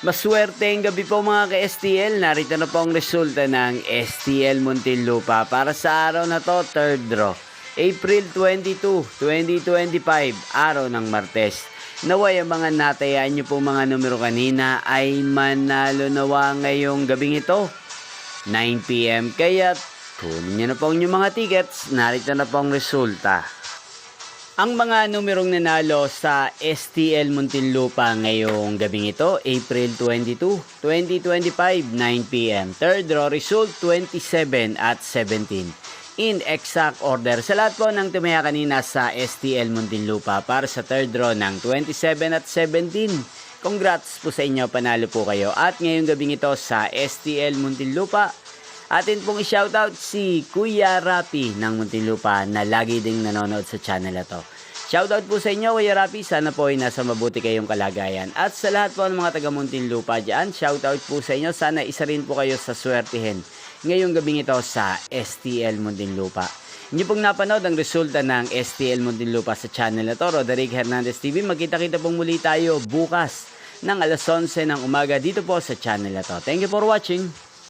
Maswerteng gabi po mga ka-STL. Narito na po ang resulta ng STL Muntinlupa para sa araw na to, third draw. April 22, 2025, araw ng Martes. Naway ang mga natayaan nyo po mga numero kanina ay manalo nawa ngayong gabing ito, 9 PM. Kaya kunin nyo na po ang inyong mga tickets. Narito na po ang resulta. Ang mga numerong nanalo sa STL Muntinlupa ngayong gabing ito, April 22, 2025, 9 PM. Third draw result 27 at 17. In exact order. Sa lahat po ng tumaya kanina sa STL Muntinlupa para sa third draw ng 27 at 17. Congrats po sa inyo, panalo po kayo. At ngayong gabing ito sa STL Muntinlupa, atin pong i-shoutout si Kuya Rapi ng Muntinlupa na lagi ding nanonood sa channel na to. Shoutout po sa inyo, Kuya Rapi. Sana po ay nasa mabuti kayong kalagayan. At sa lahat po ng mga taga Muntinlupa dyan, shoutout po sa inyo. Sana isa rin po kayo sa swertihin ngayong gabing ito sa STL Muntinlupa. Inyo pong napanood ang resulta ng STL Muntinlupa sa channel na to, Roderick Hernandez TV. Magkita-kita pong muli tayo bukas ng alas 11 ng umaga dito po sa channel na to. Thank you for watching.